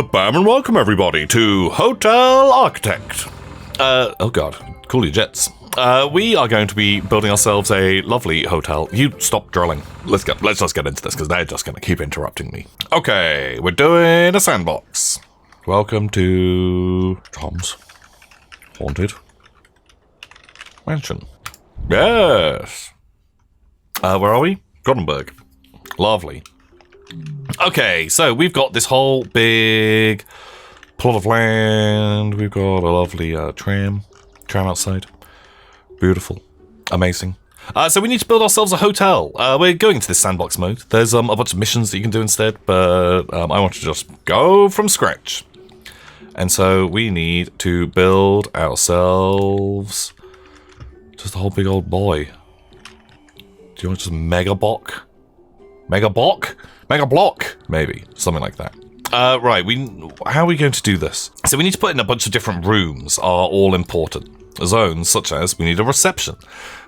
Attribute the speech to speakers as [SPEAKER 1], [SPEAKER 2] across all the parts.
[SPEAKER 1] Bam and welcome everybody to Hotel Architect. Oh god, cool your jets. We are going to be building ourselves a lovely hotel. You stop drilling. Let's just get into this because they're just going to keep interrupting me. Okay, we're doing a sandbox. Welcome to Tom's Haunted Mansion. Yes. Where are we? Gothenburg. Lovely. Okay, so we've got this whole big plot of land. We've got a lovely tram outside. Beautiful. Amazing. So we need to build ourselves a hotel. We're going into this sandbox mode. There's a bunch of missions that you can do instead, but I want to just go from scratch. And so we need to build ourselves just a whole big old boy. Do you want just mega block? Mega block? Mega block? Maybe. Something like that. Right, how are we going to do this? So we need to put in a bunch of different rooms, are all important. Zones, such as we need a reception.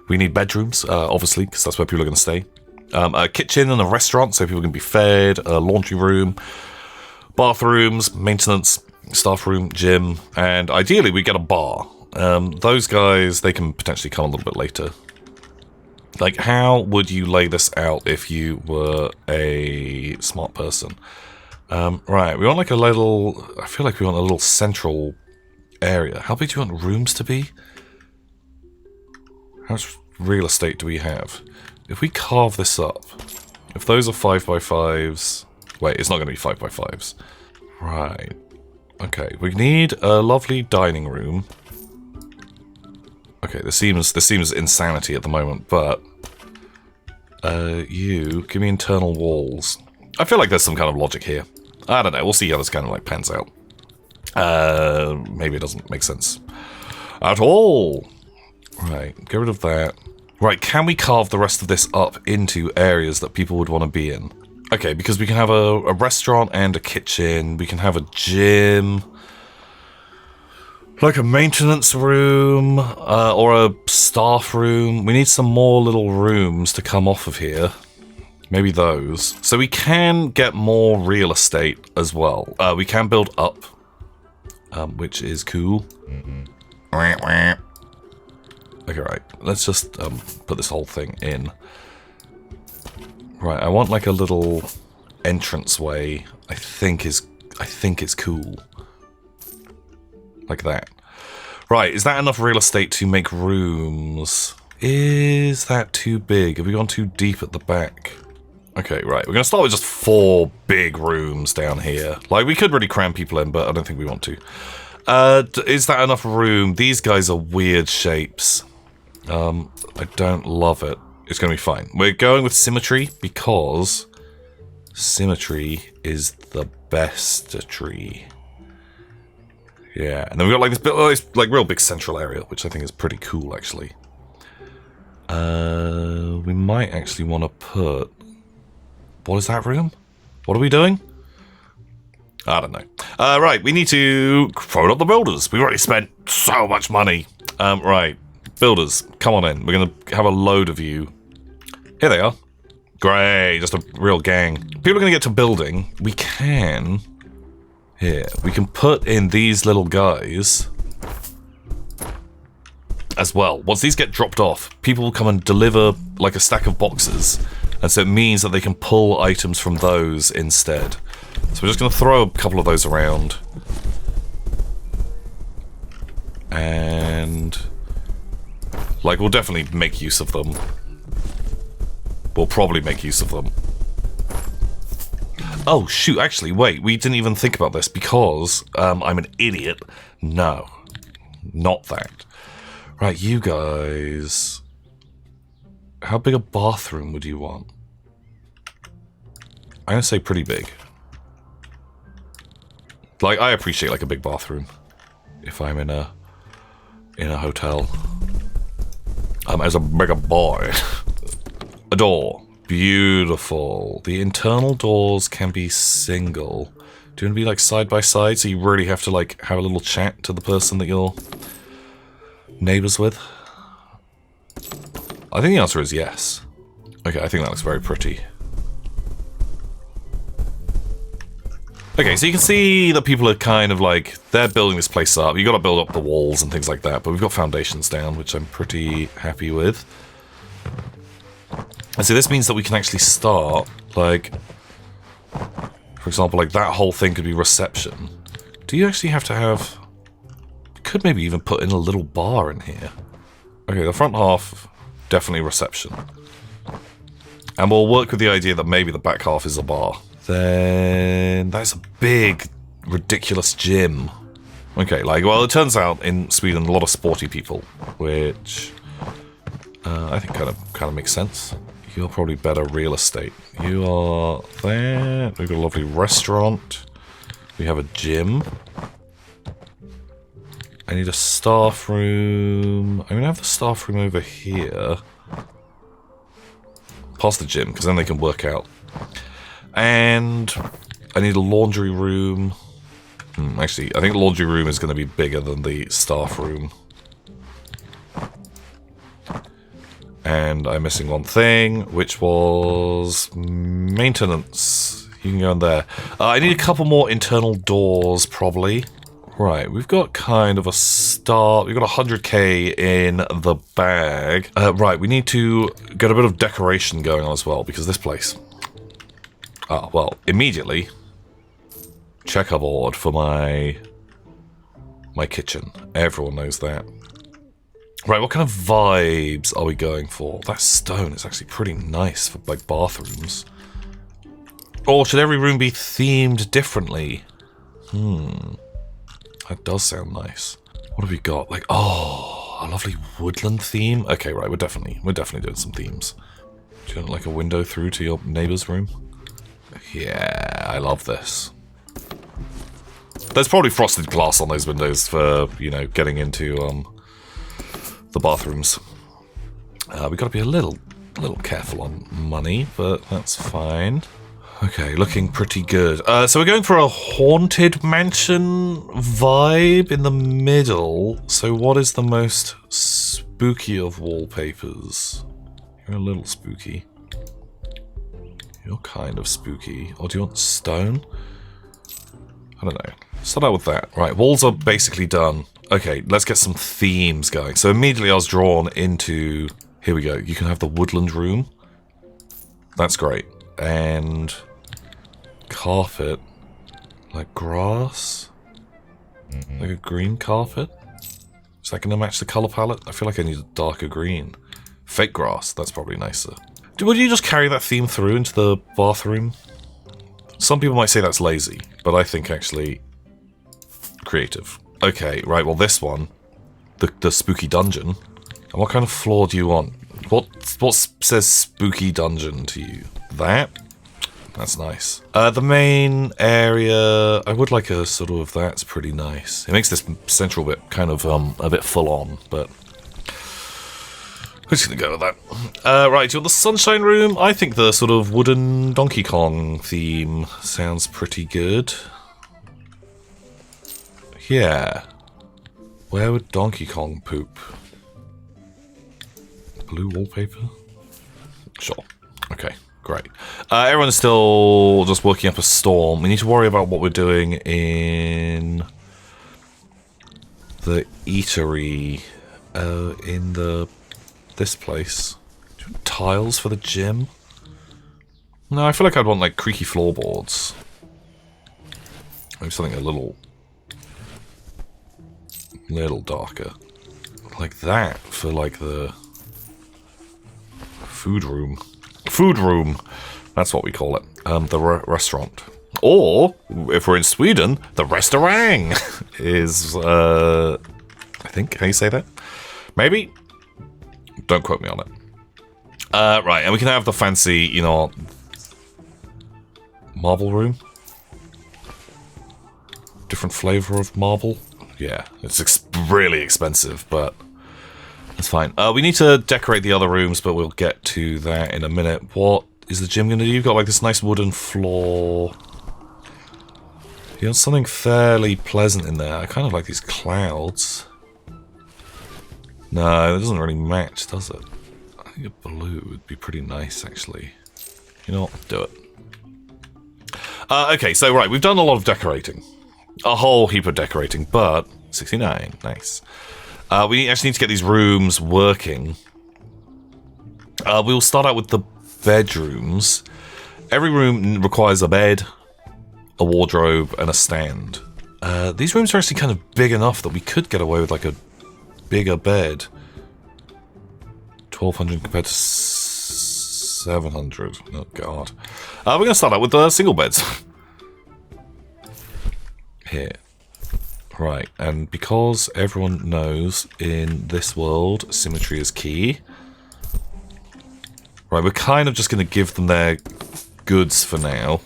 [SPEAKER 1] We need bedrooms, obviously, because that's where people are going to stay. A kitchen and a restaurant, so people can be fed. A laundry room. Bathrooms, maintenance, staff room, gym. And ideally, we get a bar. Those guys, they can potentially come a little bit later. Like, how would you lay this out if you were a smart person? Right, we want like a little... I feel like we want a little central area. How big do you want rooms to be? How much real estate do we have? If we carve this up, if those are 5x5s... Wait, it's not going to be 5x5s. Right. Okay, we need a lovely dining room. Okay, this seems insanity at the moment, but you give me internal walls. I feel like there's some kind of logic here. I don't know. We'll see how this kind of like pans out. Maybe it doesn't make sense at all. Right, get rid of that. Right, can we carve the rest of this up into areas that people would want to be in? Okay, because we can have a restaurant and a kitchen. We can have a gym. Like a maintenance room, or a staff room. We need some more little rooms to come off of here. Maybe those. So we can get more real estate as well. We can build up, which is cool. Okay, right. Let's just put this whole thing in. Right, I want like a little entranceway. I think it's cool. Like that. Right, is that enough real estate to make rooms? Is that too big? Have we gone too deep at the back? Okay, right. We're going to start with just 4 big rooms down here. Like, we could really cram people in, but I don't think we want to. Is that enough room? These guys are weird shapes. I don't love it. It's going to be fine. We're going with symmetry because symmetry is the best tree. Yeah, and then we've got like this like real big central area, which I think is pretty cool, actually. We might actually want to put... What is that room? What are we doing? I don't know. Right, we need to phone up the builders. We've already spent so much money. Right, builders, come on in. We're going to have a load of you. Here they are. Great, just a real gang. People are going to get to building. We can... Here, we can put in these little guys as well. Once these get dropped off, people will come and deliver like a stack of boxes. And so it means that they can pull items from those instead. So we're just going to throw a couple of those around. And... like, we'll definitely make use of them. We'll probably make use of them. Oh, shoot, actually, wait, we didn't even think about this because I'm an idiot. No, not that. Right, you guys... How big a bathroom would you want? I'm gonna say pretty big. Like, I appreciate, like, a big bathroom if I'm in a hotel. As a bigger boy. A door. Beautiful. The internal doors can be single. Do you want to be like side by side so you really have to like have a little chat to the person that you're neighbors with? I think the answer is yes. Okay, I think that looks very pretty. Okay, so you can see that people are kind of like, they're building this place up. You got to build up the walls and things like that, but we've got foundations down, which I'm pretty happy with. And so this means that we can actually start, like, for example, like that whole thing could be reception. Do you actually have to have... Could maybe even put in a little bar in here. Okay, the front half, definitely reception. And we'll work with the idea that maybe the back half is a bar. Then that's a big, ridiculous gym. Okay, like, well, it turns out in Sweden a lot of sporty people, which I think kind of makes sense. You're probably better real estate. You are there. We've got a lovely restaurant. We have a gym. I need a staff room. I'm gonna have the staff room over here, past the gym, because then they can work out. And I need a laundry room. Actually, I think the laundry room is going to be bigger than the staff room. And I'm missing one thing, which was maintenance. You can go in there. I need a couple more internal doors, probably. Right, we've got kind of a start. We've got 100k in the bag. Right, we need to get a bit of decoration going on as well, because this place... Oh, well, immediately, checkerboard for my kitchen. Everyone knows that. Right, what kind of vibes are we going for? That stone is actually pretty nice for, like, bathrooms. Or should every room be themed differently? That does sound nice. What have we got? Like, oh, a lovely woodland theme? Okay, right, we're definitely doing some themes. Do you want, like, a window through to your neighbor's room? Yeah, I love this. There's probably frosted glass on those windows for, you know, getting into the bathrooms. We've got to be a little careful on money, but that's fine. Okay, looking pretty good. So we're going for a haunted mansion vibe in the middle. So what is the most spooky of wallpapers? You're a little spooky. You're kind of spooky. Or do you want stone? I don't know. Start out with that. Right, walls are basically done. Okay, let's get some themes going. So immediately I was drawn into... Here we go. You can have the woodland room. That's great. And... carpet. Like grass? Like a green carpet? Is that going to match the colour palette? I feel like I need a darker green. Fake grass. That's probably nicer. Would you just carry that theme through into the bathroom? Some people might say that's lazy, but I think actually creative. Okay, right, well this one, the spooky dungeon. And what kind of floor do you want? What says spooky dungeon to you? That? That's nice. The main area, I would like a sort of, that's pretty nice. It makes this central bit kind of a bit full on, but... we're just gonna go with that. Right, do you want the sunshine room? I think the sort of wooden Donkey Kong theme sounds pretty good. Yeah. Where would Donkey Kong poop? Blue wallpaper? Sure. Okay, great. Everyone's still just working up a storm. We need to worry about what we're doing in the eatery. In the... this place. Do you want tiles for the gym? No, I feel like I'd want like creaky floorboards. Maybe something a little darker. Like that for like the food room. Food room! That's what we call it. The restaurant. Or, if we're in Sweden, the restaurang is, I think, how you say that? Maybe? Don't quote me on it. Right, and we can have the fancy, you know, marble room. Different flavor of marble. Yeah, it's really expensive, but that's fine. We need to decorate the other rooms, but we'll get to that in a minute. What is the gym gonna do? You've got like this nice wooden floor. You know, something fairly pleasant in there. I kind of like these clouds. No, it doesn't really match, does it? I think a blue would be pretty nice, actually. You know what? Do it. Okay, so right, we've done a lot of decorating. A whole heap of decorating, but 69, nice. We actually need to get these rooms working. We'll start out with the bedrooms. Every room requires a bed, a wardrobe, and a stand. These rooms are actually kind of big enough that we could get away with like a bigger bed. 1,200 compared to 700. Oh god. We're going to start out with single beds. Here. Right, and because everyone knows in this world symmetry is key. Right, we're kind of just going to give them their goods for now.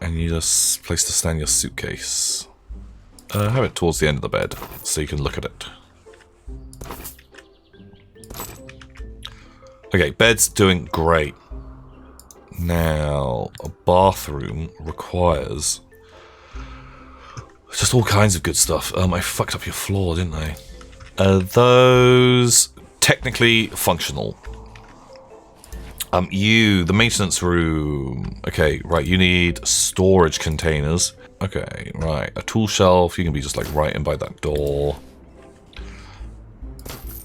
[SPEAKER 1] And you need a place to stand your suitcase. Have it towards the end of the bed so you can look at it. Okay, bed's doing great. Now, a bathroom requires just all kinds of good stuff. I fucked up your floor, didn't I? Those technically functional. The maintenance room. Okay, right, you need storage containers. Okay, right, a tool shelf. You can be just like right in by that door.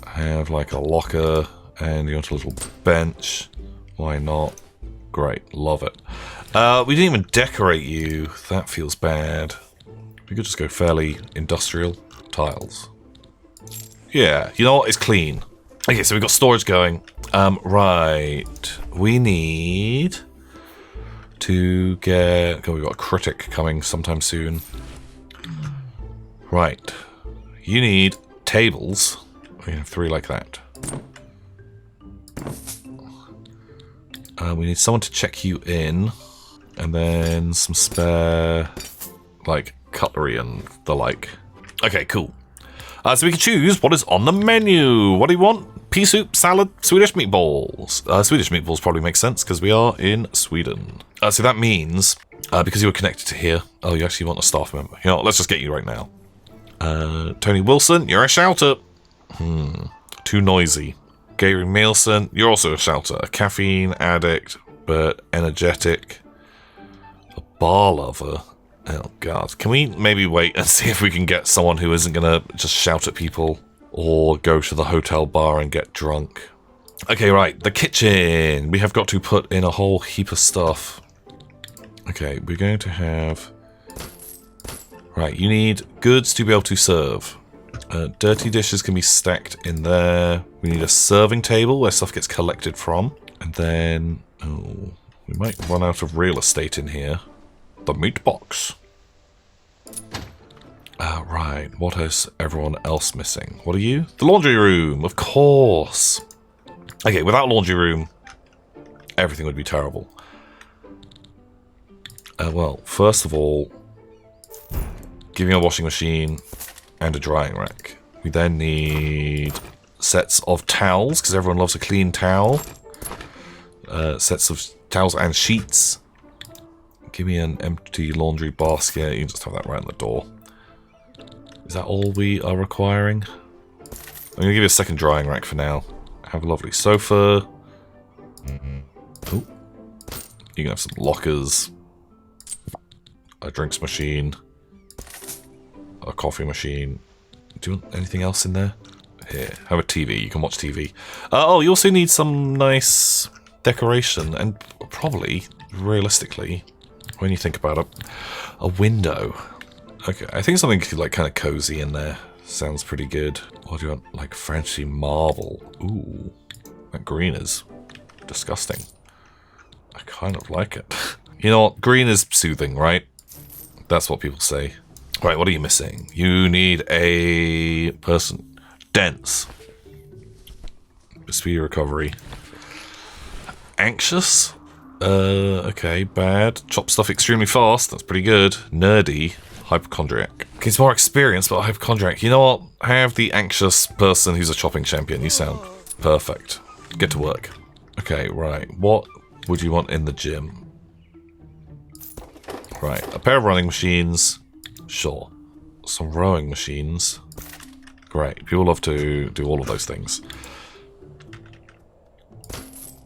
[SPEAKER 1] Have like a locker. And you want a little bench. Why not? Great, love it. We didn't even decorate you. That feels bad. We could just go fairly industrial. Tiles. Yeah, you know what? It's clean. Okay, so we've got storage going. Right. We need to get... Oh, we've got a Critic coming sometime soon. Right. You need tables. We have 3 like that. We need someone to check you in, and then some spare, like, cutlery and the like. Okay, cool. So we can choose what is on the menu. What do you want? Pea soup, salad, Swedish meatballs. Swedish meatballs probably makes sense because we are in Sweden. So that means, because you were connected to here, oh, you actually want a staff member. You know what, let's just get you right now. Tony Wilson, you're a shouter. Too noisy. Gary Nielsen, you're also a shouter. A caffeine addict, but energetic. A bar lover. Oh god. Can we maybe wait and see if we can get someone who isn't gonna just shout at people or go to the hotel bar and get drunk? Okay, right. The kitchen. We have got to put in a whole heap of stuff. Okay, we're going to have... Right, you need goods to be able to serve. Dirty dishes can be stacked in there. We need a serving table where stuff gets collected from. And then... Oh, we might run out of real estate in here. The meat box. Right, what is everyone else missing? What are you? The laundry room, of course. Okay, without laundry room, everything would be terrible. Well, first of all, giving a washing machine and a drying rack. We then need sets of towels, because everyone loves a clean towel. Sets of towels and sheets. Give me an empty laundry basket. You can just have that right on the door. Is that all we are requiring? I'm going to give you a second drying rack for now. Have a lovely sofa. Oh. You can have some lockers. A drinks machine. A coffee machine. Do you want anything else in there? Here, have a TV. You can watch TV. Oh, you also need some nice decoration. And probably, realistically, when you think about it, a window. Okay, I think something like kind of cozy in there sounds pretty good. What do you want? Like Frenchy marble. Ooh, that green is disgusting. I kind of like it. You know what? Green is soothing, right? That's what people say. Right, what are you missing? You need a person. Dense. Speedy recovery. Anxious? Okay, bad. Chop stuff extremely fast. That's pretty good. Nerdy. Hypochondriac. He's more experienced, but hypochondriac. You know what? Have the anxious person who's a chopping champion. You sound perfect. Get to work. Okay, right. What would you want in the gym? Right, a pair of running machines. Sure. Some rowing machines. Great. People love to do all of those things.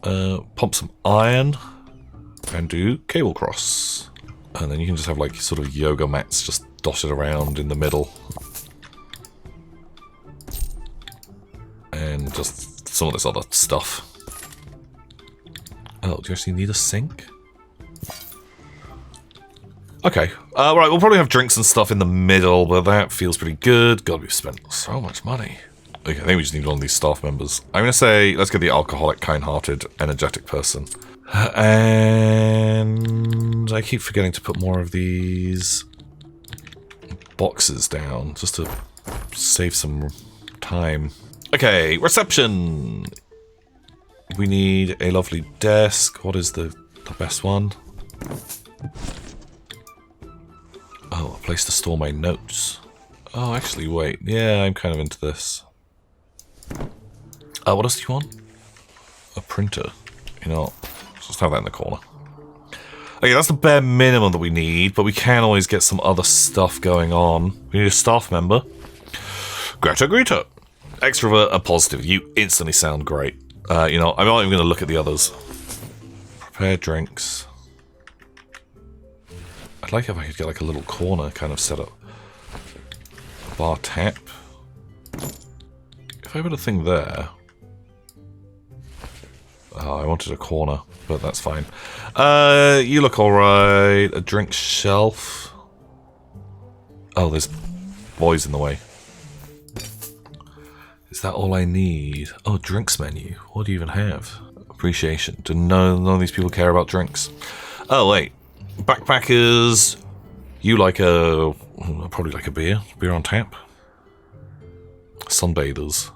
[SPEAKER 1] Pump some iron. and do cable cross. And then you can just have like sort of yoga mats just dotted around in the middle. And just some of this other stuff. Oh, do you actually need a sink? Okay, right, we'll probably have drinks and stuff in the middle, but that feels pretty good. God, we've spent so much money. Okay, I think we just need one of these staff members. I'm going to say, let's get the alcoholic, kind-hearted, energetic person. And I keep forgetting to put more of these boxes down, just to save some time. Okay, reception! We need a lovely desk. What is the best one? Oh, a place to store my notes. Oh, actually, wait. Yeah, I'm kind of into this. What else do you want? A printer. You know, let's just have that in the corner. Okay, that's the bare minimum that we need, but we can always get some other stuff going on. We need a staff member. Greta. Extrovert and positive. You instantly sound great. You know, I'm not even going to look at the others. Prepare drinks. I'd like if I could get like a little corner kind of set up. Bar tap. If I put a thing there... Oh, I wanted a corner, but that's fine. You look alright. A drink shelf. Oh, there's boys in the way. Is that all I need? Oh, drinks menu. What do you even have? Appreciation. Do none of these people care about drinks? Oh, wait. Backpackers. You like a... Probably like a beer. Beer on tap. Sunbathers.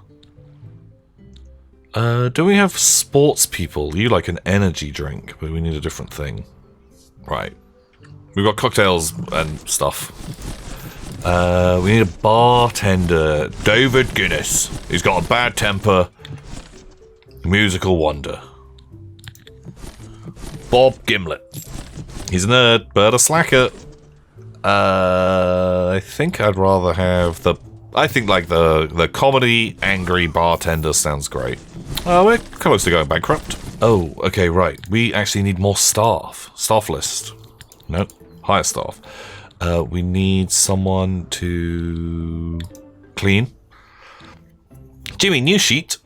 [SPEAKER 1] Do we have sports people? You like an energy drink, but we need a different thing. Right. We've got cocktails and stuff. We need a bartender. David Guinness. He's got a bad temper. Musical wonder. Bob Gimlet. He's a nerd, but a slacker. I think I'd rather have the... I think like the comedy angry bartender sounds great. We're close to going bankrupt. Oh, okay, right. We actually need more staff. Staff list. No, hire staff. We need someone to clean. Jimmy, new sheet.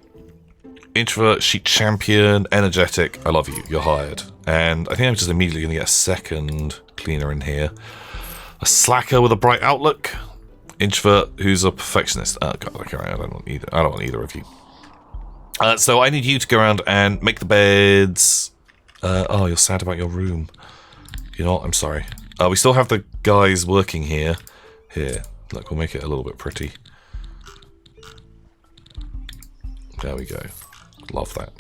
[SPEAKER 1] Introvert, sheet champion, energetic. I love you. You're hired. And I think I'm just immediately going to get a second cleaner in here. A slacker with a bright outlook. Introvert who's a perfectionist. Oh, God, okay, I don't want either of you. So I need you to go around and make the beds. Oh, you're sad about your room. You know what? I'm sorry. We still have the guys working here. Here, look, we'll make it a little bit pretty. There we go. Love that.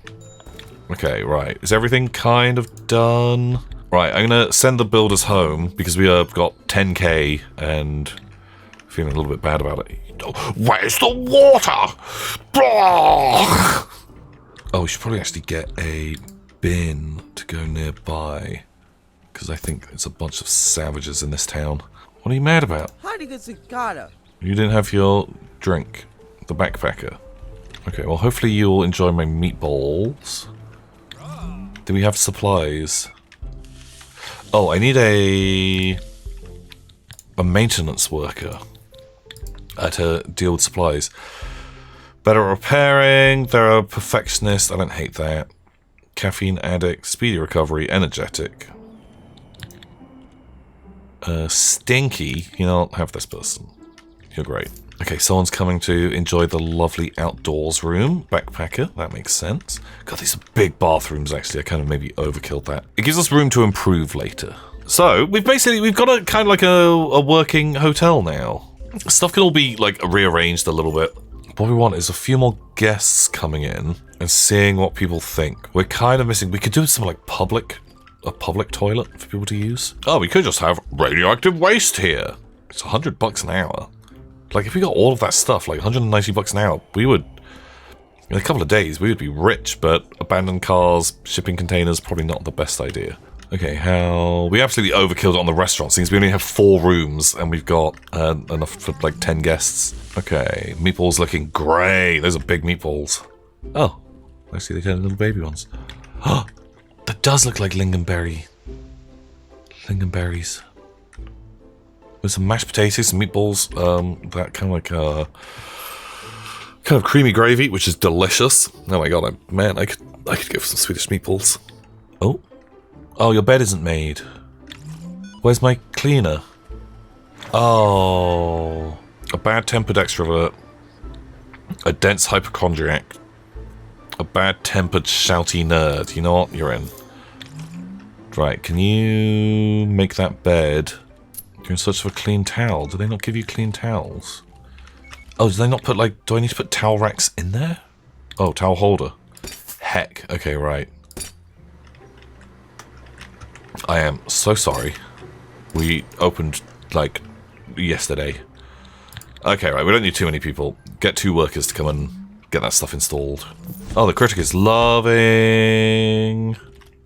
[SPEAKER 1] Okay, right. Is everything kind of done? Right, I'm gonna send the builders home because we have got 10k and feeling a little bit bad about it. Where's the water? Oh, we should probably actually get a bin to go nearby. Because I think it's a bunch of savages in this town. What are you mad about? You didn't have your drink. The backpacker. Okay, well hopefully you'll enjoy my meatballs. Do we have supplies? Oh, I need a maintenance worker to deal with supplies. Better repairing. They're a perfectionist. I don't hate that. Caffeine addict. Speedy recovery. Energetic. Stinky. You know, have this person. You're great. Okay, someone's coming to enjoy the lovely outdoors room. Backpacker. That makes sense. God, these are big bathrooms, actually. I kind of maybe overkilled that. It gives us room to improve later. So, we've got a kind of like a working hotel now. Stuff can all be, like, rearranged a little bit. What we want is a few more guests coming in and seeing what people think. We're kind of missing... We could do some, like, a public toilet for people to use. Oh, we could just have radioactive waste here. It's $100 an hour. Like, if we got all of that stuff, like $190 an hour, we would... In a couple of days, we would be rich, but abandoned cars, shipping containers, probably not the best idea. Okay, how... We absolutely overkilled it on the restaurant, since we only have 4 rooms, and we've got enough for, like, 10 guests. Okay, meatballs looking great. Those are big meatballs. Oh, I see they got little baby ones. Oh, that does look like lingonberry Lingonberries. With some mashed potatoes, some meatballs, that kind of like kind of creamy gravy, which is delicious. Oh my god, man, I could go for some Swedish meatballs. Oh, your bed isn't made. Where's my cleaner? Oh, a bad-tempered extrovert, a dense hypochondriac, a bad-tempered shouty nerd. You know what? You're in. Right, can you make that bed? You're in search of a clean towel. Do they not give you clean towels? Oh, do they not put, like, do I need to put towel racks in there? Oh, towel holder. Heck. Okay, right. I am so sorry. We opened, like, yesterday. Okay, right, we don't need too many people. Get 2 workers to come and get that stuff installed. Oh, the Critic is loving...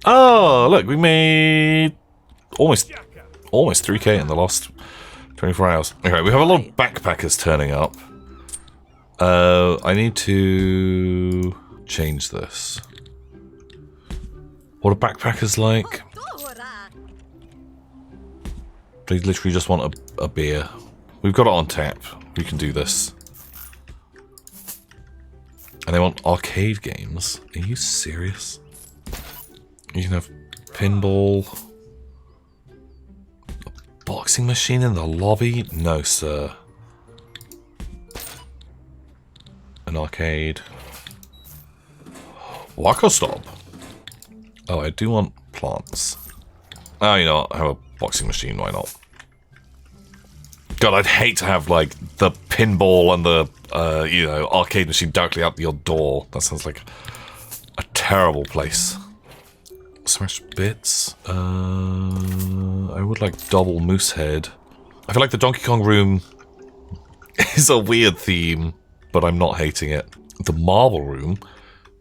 [SPEAKER 1] Oh, look, we made almost 3k in the last 24 hours. Okay, we have a lot of backpackers turning up. I need to change this. What are backpackers like? They literally just want a beer. We've got it on tap. We can do this. And they want arcade games. Are you serious? You can have pinball. A boxing machine in the lobby? No, sir. An arcade. Waka stop. Oh, I do want plants. Oh, you know what? I have a boxing machine. Why not? God, I'd hate to have, like, the pinball and the, you know, arcade machine directly out your door. That sounds like a terrible place. Smashed bits. I would like double moose head. I feel like the Donkey Kong room is a weird theme, but I'm not hating it. The marble room,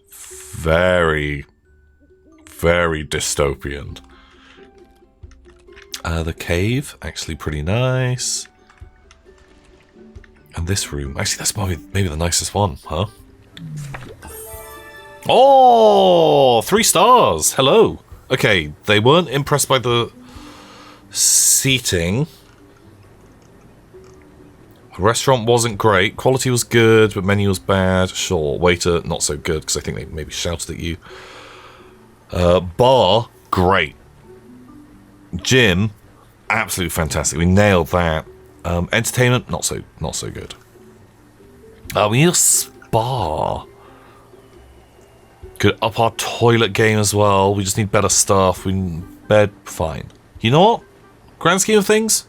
[SPEAKER 1] very, very dystopian. The cave, actually pretty nice. And this room, actually that's maybe the nicest one, huh? Oh, 3 stars. Hello. Okay, they weren't impressed by the seating. The restaurant wasn't great. Quality was good, but menu was bad. Sure. Waiter, not so good, because I think they maybe shouted at you. Bar, great. Gym, absolutely fantastic. We nailed that. Entertainment, not so good. We need a spa. Could up our toilet game as well. We just need better stuff. Bed, fine. You know what? Grand scheme of things,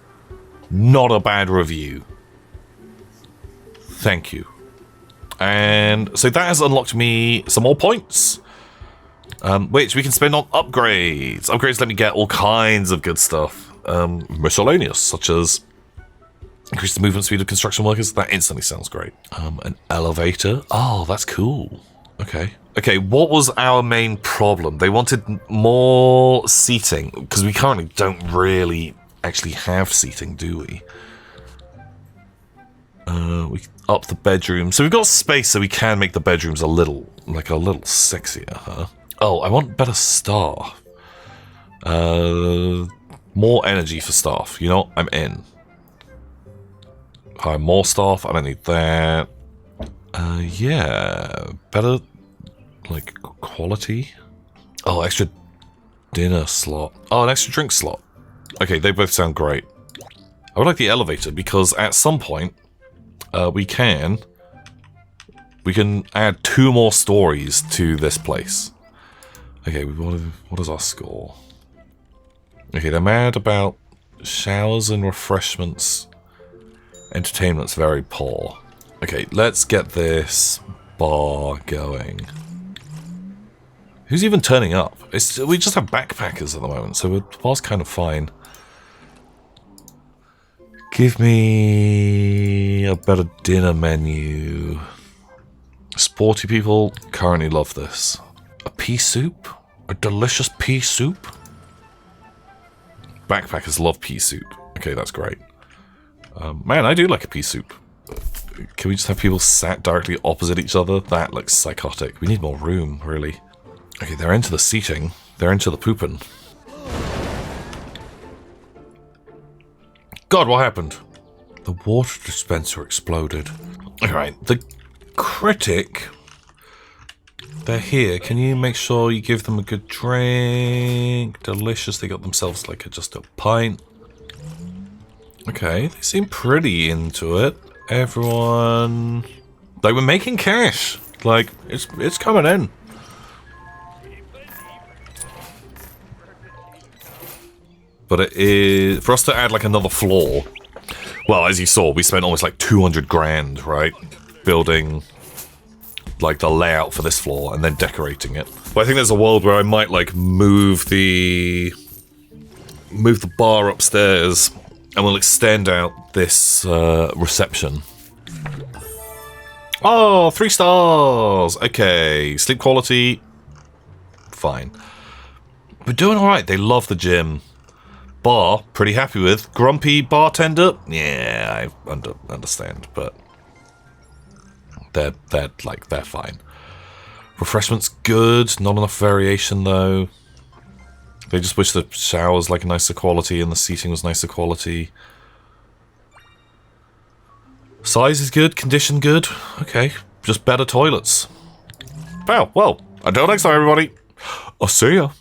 [SPEAKER 1] not a bad review. Thank you. And so that has unlocked me some more points, which we can spend on upgrades. Upgrades let me get all kinds of good stuff. Miscellaneous, such as increase the movement speed of construction workers. That instantly sounds great. An elevator. Oh, that's cool. Okay. Okay, what was our main problem? They wanted more seating, because we currently don't really actually have seating, do we? We up the bedroom. So we've got space, so we can make the bedrooms a little sexier, huh? Oh, I want better staff. More energy for staff. You know what? I'm in. Hire more staff. I don't need that. Yeah. Better, like, quality. Oh, extra dinner slot. Oh, an extra drink slot. Okay, they both sound great. I would like the elevator, because at some point, we can add 2 more stories to this place. Okay, what is our score? Okay, they're mad about showers and refreshments. Entertainment's very poor. Okay, let's get this bar going. Who's even turning up? We just have backpackers at the moment, so the bar's kind of fine. Give me a better dinner menu. Sporty people currently love this. A pea soup? A delicious pea soup? Backpackers love pea soup. Okay, that's great. Man, I do like a pea soup. Can we just have people sat directly opposite each other? That looks psychotic. We need more room, really. Okay, they're into the seating. They're into the pooping. God, what happened? The water dispenser exploded. Alright, the Critic... They're here. Can you make sure you give them a good drink? Delicious. They got themselves like just a pint. Okay, they seem pretty into it. Everyone... Like, we're making cash. Like, it's coming in. But it is... For us to add, like, another floor... Well, as you saw, we spent almost, like, 200 grand, right? Building... like the layout for this floor and then decorating it. But I think there's a world where I might like move the bar upstairs and we'll extend out this reception. Oh, 3 stars. Okay, sleep quality, fine. We're doing all right. They love the gym. Bar, pretty happy with. Grumpy bartender, yeah, I understand, but. They're fine. Refreshments good, not enough variation though. They just wish the shower's like nicer quality and the seating was nicer quality. Size is good, condition good. Okay, just better toilets. Wow, well, until next time everybody, I'll see ya.